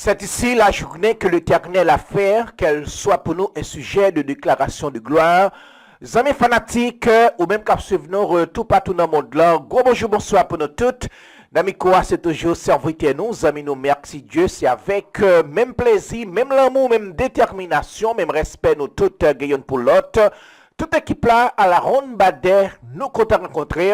C'est ici la journée que l'Éternel a fait, qu'elle soit pour nous un sujet de déclaration de gloire. Amis fanatiques, ou même qui suivent nous tout partout dans le monde là, gros bonjour, bonsoir pour nous toutes. D'amis quoi, c'est toujours serviteur nous, amis nous, merci Dieu, c'est avec même plaisir, même l'amour, même détermination, même respect, nous toutes gagnons pour l'autre. Toute équipe là, à la ronde bader, nous comptons rencontrer,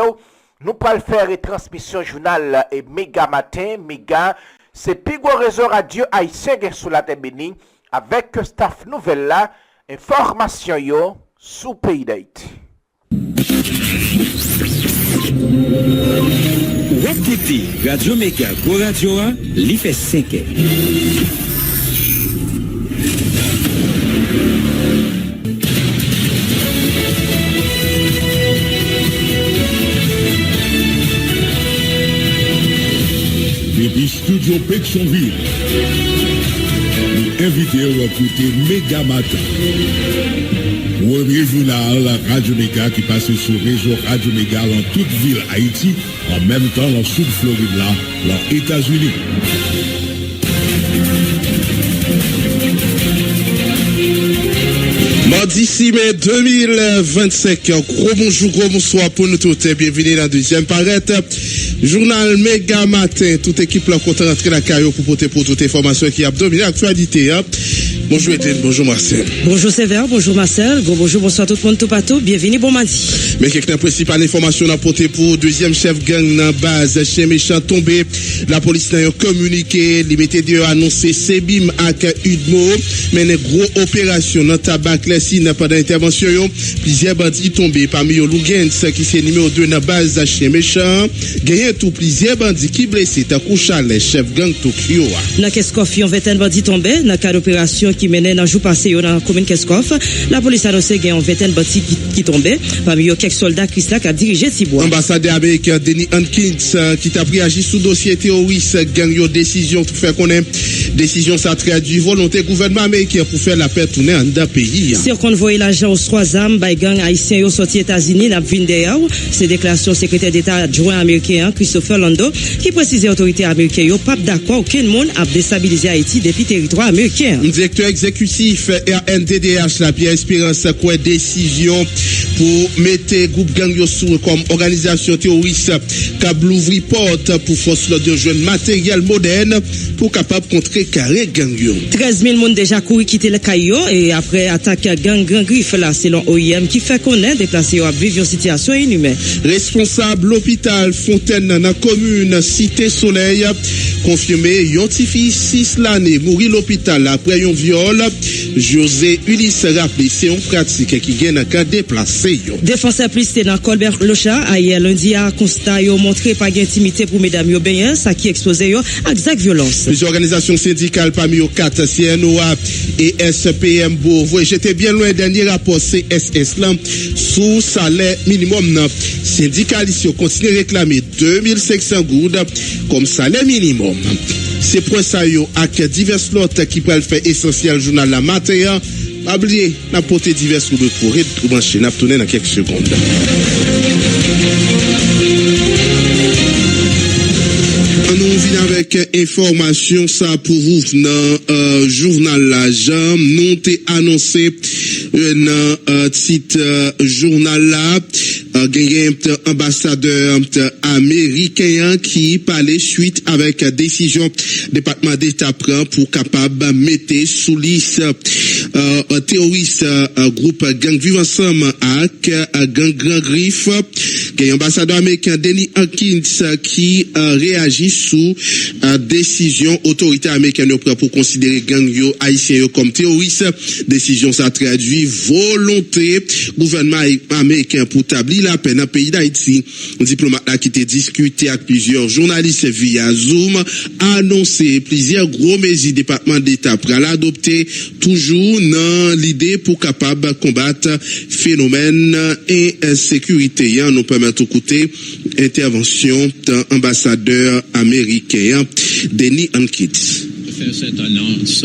nous pourrons faire une transmission journal et méga matin, méga. C'est Pigo Réseau Radio Haïtien sous la terre bénie avec staff nouvelle là, information yo sous pays d'Haïti. Écoutez Radio Méga pour Radio A, li fait 5 ans. Depuis Studio Pétionville, nous invitons à écouter Méga Matin. Premier journal Radio Méga qui passe sur le réseau Radio Méga dans toute ville Haïti, en même temps dans le sud Floride là, dans les États-Unis. Mardi 6 mai 2025, gros bonjour, gros bonsoir pour nous tous et bienvenue dans la deuxième parette. Journal Méga Matin, toute équipe là content rentrer la caillou pour porter pour toute information qui a dominé l'actualité. Bonjour Etienne, bonjour Marcel. Bonjour Sévère, bonjour Marcel, gros bonjour, bonsoir tout le monde, tout partout, bienvenue, bon mardi. Mais quelques principales informations à porter pour deuxième chef gang dans base, chien méchant tombé, la police n'a communiqué, limité de annoncé Sebim ak Udmo, mais une grosse opération dans tabac Lessine pendant intervention, plusieurs bandits tombés parmi eux Lougens qui c'est numéro 2 dans base, chien méchant, gagné tout plusieurs bandits qui blessés, t'as couché les chef gang Tokyo. Dans Keskoff, yon 20 bandits tombés, dans cas d'opération qui menait dans jour passé dans la commune Keskoff, la police a annoncé qu'il y a 20 bandits qui tombaient, parmi eux quelques soldats qui a dirigé Tibois. Ambassadeur américain Denis Hankins qui t'a pris agir sous dossier terroriste, gang yo décision pour faire connaître décision ça traduit volonté gouvernement américain pour faire la paix tourner dans le pays. Si on convoie l'agent aux 3 armes, by gang haïtien yo sorti États-Unis, la vin d'ailleurs, c'est déclaration secrétaire d'État adjoint américain Christopher Lando qui précise autorité américaine yo pas d'accord aucun monde a déstabilisé Haïti depuis territoire américain. Directeur exécutif RNDDH la Pierre Espérance quoi décision pour mettre groupe gang yo sous comme organisation terroriste câble ouvri porte pour force de jeunes matériel moderne pour capable contrer carré gang yo. 13 000 monde déjà couru quitter le Caillou et après attaque gang griffe là selon OIM qui fait connaître déplacé à vivre une situation inhumaine. Responsable l'hôpital Fontaine dans la commune Cité Soleil confirmé yon ti fille 6 l'année mourir l'hôpital après un viol. José Ulysse rappelé c'est une pratique qui gagne à cas déplacé yo. Défenseur plus dans Colbert Locha hier lundi a constat yo montré pas d'intimité pour mesdames yo ben ça qui exposé yo à exact violence. Plusieurs organisations syndicales parmi eux 4 CNOA et SPM Beauvais j'étais bien loin dernier rapport CSS là sous salaire minimum syndicalistes continuent à réclamer 2500 goudes comme salaire minimum. C'est pour ça yo avec divers lots qui peuvent faire essentiel journal la matin. Pas oublier n'a porté divers rubriques pour retrouver n'a tourner dans quelques secondes. Nous venons avec information ça pour vous dans journal la jam nous t'ai annoncé dans titre journal là gagné ambassadeur américain qui parlait suite avec décision département d'État prend pour capable mettre sous liste terroriste groupe gang vivre ensemble avec gang Grand Griffe gagné ambassadeur américain Denis Hankins qui réagit sous décision autorité américaine pour considérer gang yo haïtien yo comme terroriste décision ça traduit volonté gouvernement américain pour établir la paix dans le pays d'Haïti. Un diplomate là qui était discuté avec plusieurs journalistes via Zoom a annoncé plusieurs gros mesures département d'État pour l'adopter toujours dans l'idée pour capable combattre phénomène insécurité. Nous permettre d'écouter intervention d'un ambassadeur américain Denis Hankins. Faire cette annonce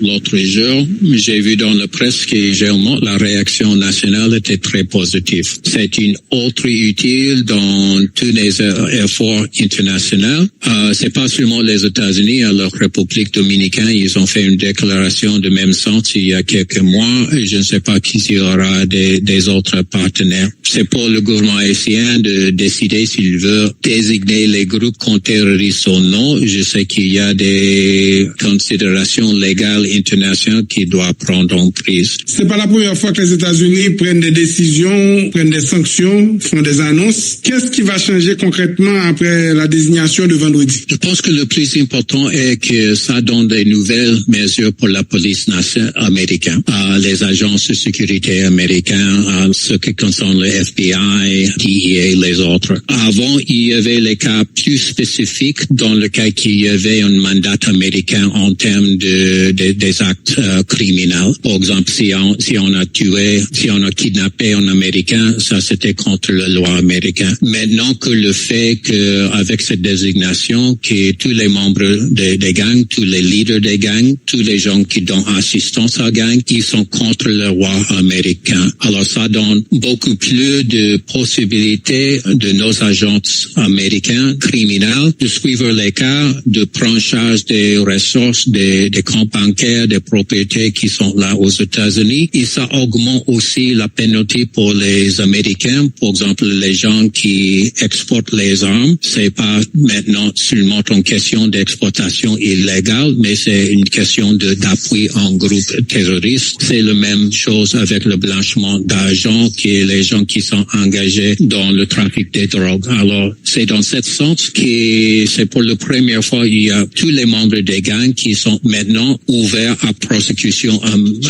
l'autre jour, j'ai vu dans la presse que généralement la réaction nationale était très positive. C'est une autre utile dans tous les efforts internationaux. C'est pas seulement les États-Unis, à la République dominicaine, ils ont fait une déclaration de même sens il y a quelques mois. Et je ne sais pas qui y aura des autres partenaires. C'est pour le gouvernement haïtien de décider s'il veut désigner les groupes comme terroristes ou non. Je sais qu'il y a des considérations légales internationales qui doivent prendre en prise. C'est pas la première fois que les États-Unis prennent des décisions, prennent des sanctions, font des annonces. Qu'est-ce qui va changer concrètement après la désignation de vendredi? Je pense que le plus important est que ça donne des nouvelles mesures pour la police nationale américaine, les agences de sécurité américaines, ce qui concerne le FBI, DEA, les autres. Avant, il y avait les cas plus spécifiques dans le cas qu'il y avait un mandat américain en termes des actes criminels. Par exemple, si on a tué, si on a kidnappé un Américain, ça c'était contre la loi américaine. Maintenant que le fait qu'avec cette désignation, que tous les membres des gangs, tous les leaders des gangs, tous les gens qui donnent assistance à gang, ils sont contre le loi américain. Alors ça donne beaucoup plus de possibilités de nos agents américains criminels de suivre les cas, de prendre charge des ressources, des comptes bancaires, des propriétés qui sont là aux États-Unis. Et ça augmente aussi la pénalité pour les Américains. Par exemple, les gens qui exportent les armes, c'est pas maintenant seulement une question d'exploitation illégale, mais c'est une question d'appui en groupe terroriste. C'est la même chose avec le blanchiment d'argent que les gens qui sont engagés dans le trafic des drogues. Alors, c'est dans ce sens que c'est pour la première fois, il y a tous les membres des gangs qui sont maintenant ouverts à prosécution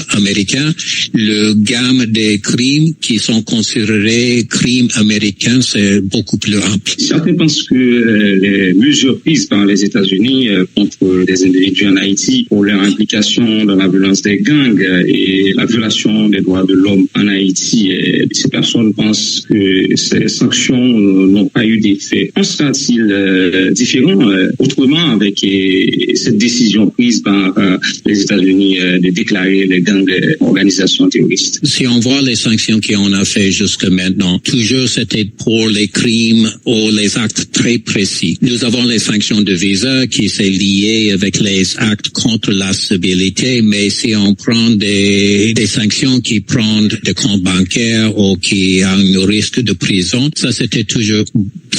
américaine. Le gamme des crimes qui sont considérés crimes américains, c'est beaucoup plus ample. Certains pensent que les mesures prises par les États-Unis contre des individus en Haïti pour leur implication dans la violence des gangs et la violation des droits de l'homme en Haïti, ces personnes pensent que ces sanctions n'ont pas eu d'effet. En sera-t-il différent autrement avec cette décision prise par les États-Unis de déclarer les gangs organisations terroristes? Si on voit les sanctions qu'on a fait jusqu'à maintenant, toujours c'était pour les crimes ou les actes très précis. Nous avons les sanctions de visa qui s'est lié avec les actes contre la stabilité, mais si on prend des sanctions qui prennent des comptes bancaires ou qui ont un risque de prison, ça c'était toujours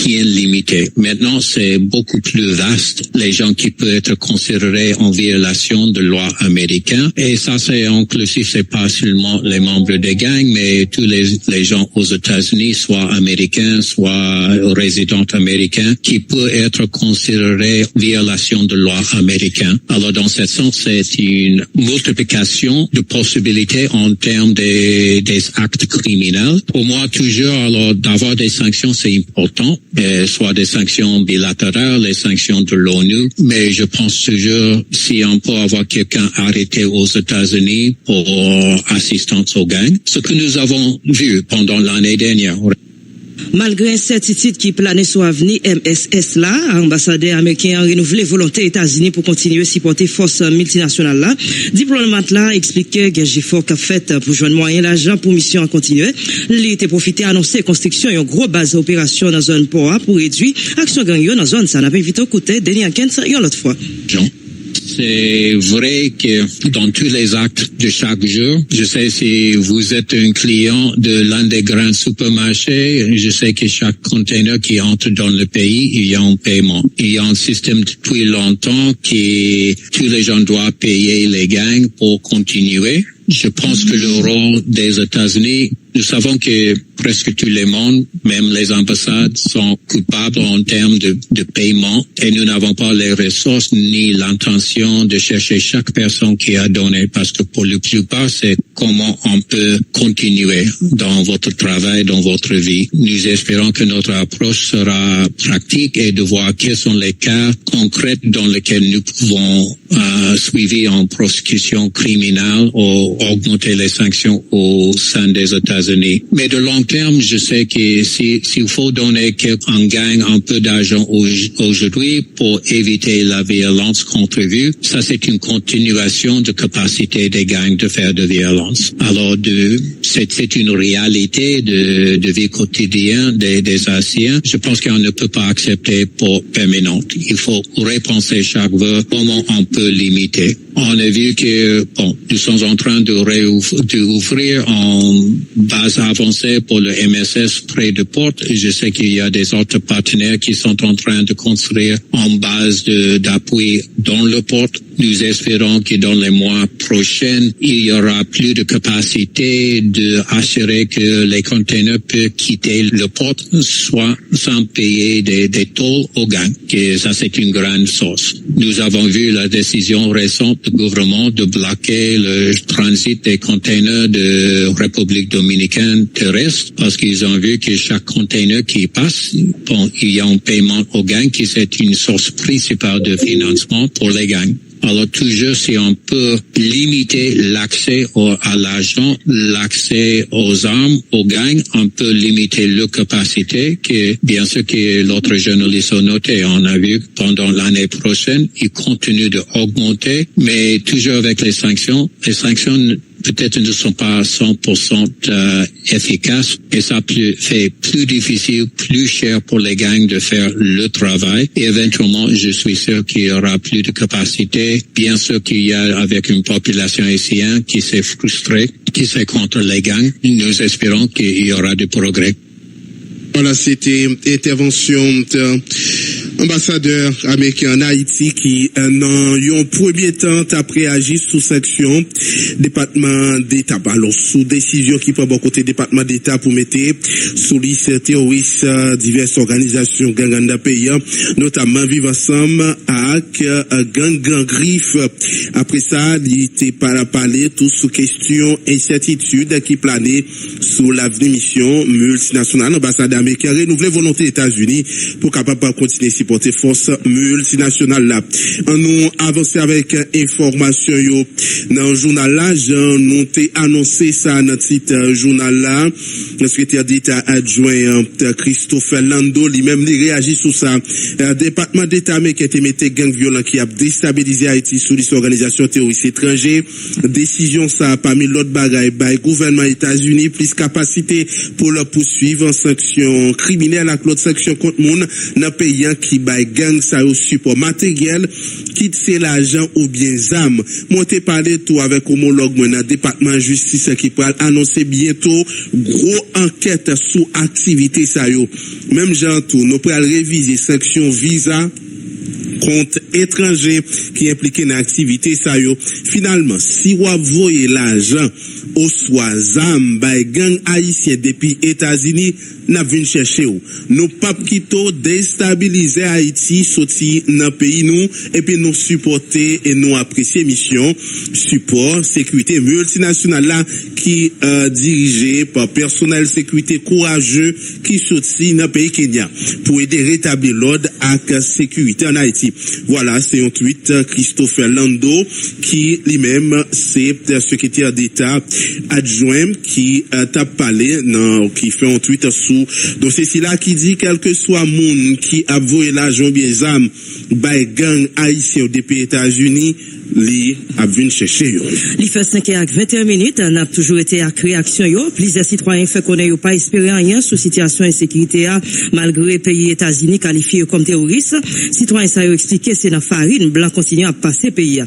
bien limité. Maintenant, c'est beaucoup plus vaste, les gens qui peuvent être considérés en violation de loi américaine. Et ça, c'est inclusif, c'est pas seulement les membres des gangs, mais tous les gens aux États-Unis, soit américains, soit résidents américains, qui peuvent être considérés violation de loi américaine. Alors, dans ce sens, c'est une multiplication de possibilités en termes des actes criminels. Pour moi, toujours, alors, d'avoir des sanctions, c'est important, soit des sanctions bilatérales, les sanctions de l'ONU, mais je pense toujours, si on peut avoir quelqu'un arrêté aux États-Unis pour assistance aux gangs, ce que nous avons vu pendant l'année dernière. Malgré incertitude qui planait sur l'avenir MSS là, ambassadeur américain a renouvelé volonté États-Unis pour continuer à supporter force multinationale là. Diplomate là expliquait que l'effort qu'a fait pour joindre moyen l'argent pour mission à continuer. Il était profité à annoncer construction une grosse base d'opération dans zone POA pour réduire action gang dans zone ça n'a pas évité au côté Denis Ankens une autre fois. C'est vrai que dans tous les actes de chaque jour, je sais si vous êtes un client de l'un des grands supermarchés, je sais que chaque container qui entre dans le pays, il y a un paiement. Il y a un système depuis longtemps que tous les gens doivent payer les gangs pour continuer. Je pense que le rôle des États-Unis, nous savons que presque tout le monde, même les ambassades, sont coupables en termes de paiement et nous n'avons pas les ressources ni l'intention de chercher chaque personne qui a donné parce que pour la plupart, c'est comment on peut continuer dans votre travail, dans votre vie. Nous espérons que notre approche sera pratique et de voir quels sont les cas concrets dans lesquels nous pouvons suivre en prosecution criminelle ou augmenter les sanctions au sein des États-Unis. Mais de long terme, je sais que s'il faut donner un gain un peu d'argent aujourd'hui pour éviter la violence contre vous, ça c'est une continuation de capacité des gangs de faire de violence. Alors c'est une réalité de vie quotidienne des Haïtiens. Je pense qu'on ne peut pas accepter pour permanente. Il faut repenser chaque fois comment on peut limiter. On a vu que nous sommes en train d'ouvrir en base avancée pour le MSS près de Porte. Je sais qu'il y a des autres partenaires qui sont en train de construire en base d'appui dans le Porte. Nous espérons que dans les mois prochains, il y aura plus de capacité d'assurer que les containers peuvent quitter le port soit sans payer des tolls aux gangs. Que ça, c'est une grande source. Nous avons vu la décision récente du gouvernement de bloquer le transit des containers de République dominicaine terrestre parce qu'ils ont vu que chaque container qui passe, il y a un paiement aux gangs qui c'est une source principale de financement pour les gangs. Alors toujours si on peut limiter l'accès à l'argent, l'accès aux armes, aux gangs, on peut limiter leur capacité que bien sûr que l'autre journaliste a noté, on a vu pendant l'année prochaine, ils continuent d'augmenter, mais toujours avec les sanctions. Les sanctions peut-être ne sont pas 100% efficaces et ça fait plus difficile, plus cher pour les gangs de faire le travail et éventuellement je suis sûr qu'il y aura plus de capacité. Bien sûr qu'il y a avec une population haïtienne qui s'est frustrée, qui s'est contre les gangs. Nous espérons qu'il y aura du progrès. Voilà, c'était intervention ambassadeur américain en Haïti qui dans un premier temps a réagi sous sanction département d'État. Alors sous décision qui prend bon côté département d'État pour mettre sous liste terroriste diverses organisations gang dans pays, notamment Vivre Ensemble avec gang griffe. Après ça, il était parlé tout sous question incertitude qui planait sous l'avenir mission multinationale. Ambassadeur américain renouvelé volonté des États-Unis pour capable continuer supporter force multinationale là. On nous avancer avec information yo dans le journal là, nous t'ai annoncé ça dans titre journal là. Le secrétaire d'État adjoint Christopher Lando lui-même réagit sur ça. Département d'État américain qui mettait gang violent qui a déstabilisé Haïti sous les organisations terroristes étrangères. Décision ça parmi l'autre bagaille by gouvernement États-Unis plus capacité pour le poursuivre en sanction criminelle avec l'autre sanction contre moun dans pays qui bay gang ça au support matériel quitte c'est l'argent ou bien zam. Moi t'ai parlé tout avec homologue dans département justice qui va annoncer bientôt gros enquête sous activité ça yo. Même gens tout nous pral réviser sanction visa compte étranger qui impliqué dans activité ça yo. Finalement si vous voyez l'argent au soit zam bay gang haïtien depuis États-Unis n'a vinn chercher ou nous pas quito déstabiliser Haïti sorti dans pays nous et puis nous supporter et nous apprécier mission support sécurité multinationale là qui dirigé par personnel sécurité courageux qui sorti dans pays Kenya pour aider rétablir l'ordre et sécurité en Haïti. Voilà, c'est un tweet Christopher Lando qui lui-même c'est secrétaire d'État adjoint qui t'a parlé qui fait un tweet sous donc c'est là qui dit quel que soit moun qui a volé l'argent bien zam by gang haïtien depuis États-Unis li a vinn chercher yo. Li fait 5h21 minutes, on a toujours été à réaction yo. Plusieurs citoyens fait connaître pas espérer rien sous situation insécurité malgré pays États-Unis qualifiés comme terroristes. Citoyens ça yo expliqué c'est dans farine blanc continue à passer pays.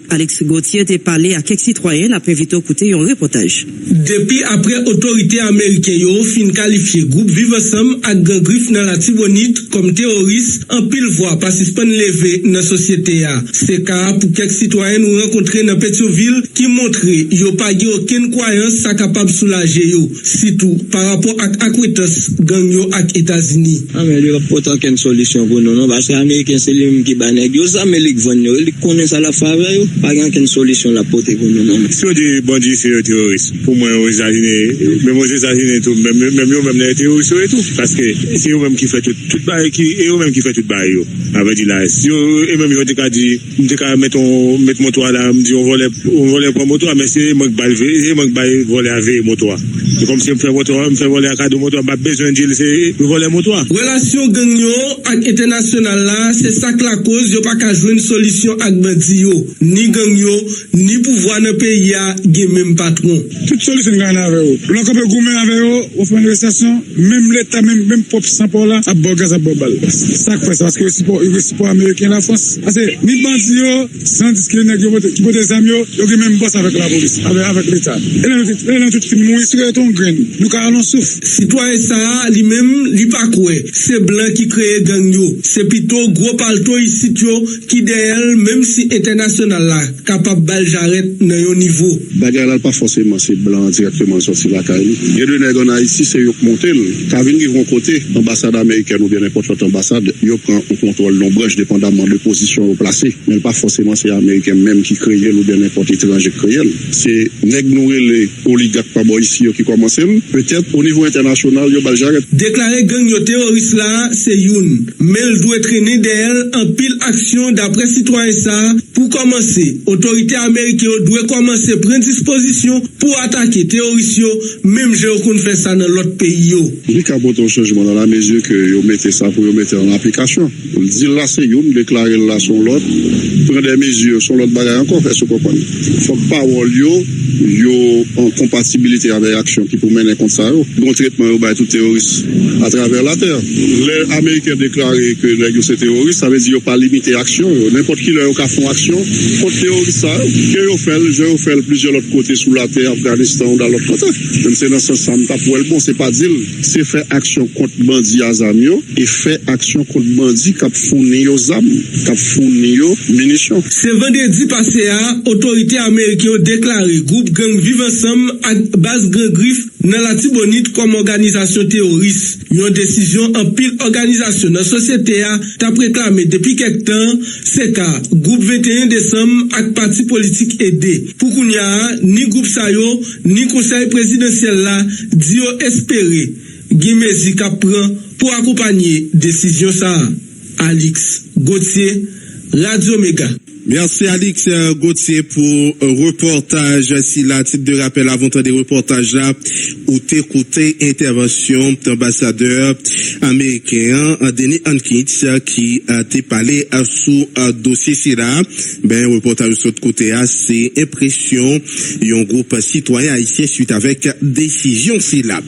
Alex Gauthier t'a parlé à quelques citoyens a invité écouter un reportage. Depuis après autorité américaine yo fin qualifié groupe Vivre Ensemble ak gang griffe dans la Tibonite comme terroriste en pile voix participant levé dans société a. C'est cas pour quelques citoyens nous rencontrer dans Pétionville qui montre yo pas aucune croyance ça capable soulager yo surtout par rapport à acquittance gang yo ak États-Unis. Ah mais il y a pourtant qu'une solution solution pour nous, parce que les Américains, c'est les qui banègent. Ils Américains vont nous, ils connaissent à la faveur, pas aucune solution la porter pour nous. Si on dit bandits, c'est terroristes. Pour moi, aux États-Unis, même aux États-Unis, tout, même les terroristes et tout. Parce que c'est eux-mêmes qui font tout bail, et eux-mêmes qui font tout bail. Avec dit là, si eux même ils ont dit, mettre mon toit là, me dit on volait pour moto, mais c'est manque bail voler avec moto. C'est comme si on fait voler à cadeau moto, pas besoin de dire c'est voler moto. Relation gang yo ak international là, c'est ça que la cause yo pas qu'à jouer une solution ak bandi yo. Ni gang yo, ni pouvoir dans pays a gen même patron. Toute solution gagne avec eux. L'on peut goumer avec eux, on fait une station, même l'État, même propre sans pour là, à Borgaz à Bobal. Ça fait ça, parce que le support américain la France. Parce que ni bandi yo, sans discriminer qui peut des amis yo, yo même boss avec la police, avec l'État. Et là, tout film mourir sur ton grain. Nous allons souffre. Citoyen ça, lui-même, lui pas quoi. C'est blanc qui crée gang yo. C'est plutôt gros palto ici yo qui derrière, même si international là, capable bal j'arrête dans yon niveau. Bagarre là pas forcément c'est blanc directement sorti la caille. Il y a deux nègres en Haïti, c'est yo monter. Quand ils vont côté ambassade américaine ou bien n'importe quelle ambassade, yo prend au contrôle l'ombrage dépendamment de position placée. Mais pas forcément c'est américain même qui crée ou bien n'importe étranger créé. C'est nègres nous les oligarques pas bon ici qui commencent. Peut-être au niveau international yo bal j'arrête. Déclarer gang yo terroriste là, c'est youn. Mais il doit traîner d'elle en pile action d'après citoyen ça. Pour commencer, autorité américaine doit commencer à prendre disposition pour attaquer terroristes, même si on fait ça dans l'autre pays. Il y a un changement dans la mesure que vous mettez ça pour mettre en application. Vous dites là, c'est youn, déclarer là son l'autre, prendre des mesures sur l'autre bagage encore, faire ce qu'on connaît. Il faut pas avoir yo en compatibilité avec l'action qui peut mener contre ça. Bon traitement au tout terroriste à travers la terre. Les Américains déclaré que les c'est terroriste, ça veut dire pas limiter l'action. N'importe qui leur a fait action contre terroriste ça. Je fait plusieurs autres côtés sous la terre, Afghanistan ou dans l'autre côté. Même c'est dans ce sens ça pour le bon, c'est pas dire, c'est faire action contre bandits à Zamio et faire action contre bandits qui fournissent aux armes, qui fournissent aux munitions. C'est vendredi passé à autorité américaine déclaré groupe gang vivre ensemble à base Grand Griffe dans la Tibonite comme organisation terroriste. Une décision en pile organisation dans la société a réclamé depuis quelque temps, c'est qu'à groupe 21 décembre avec parti politique aidé. Pour qu'on y a ni groupe Sayo, ni conseil présidentiel là, dit espérer Guimezi prend pour accompagner décision ça. Alix Gauthier, Radio Méga. Merci Alix Gauthier pour reportage. Si la type de rappel avant des reportages là, où t'écouter intervention d'ambassadeur américain Denis Hankins qui a été parlé sous dossier là. Ben reportage de l'autre côté c'est impression un groupe citoyen haïtien suite avec décision là.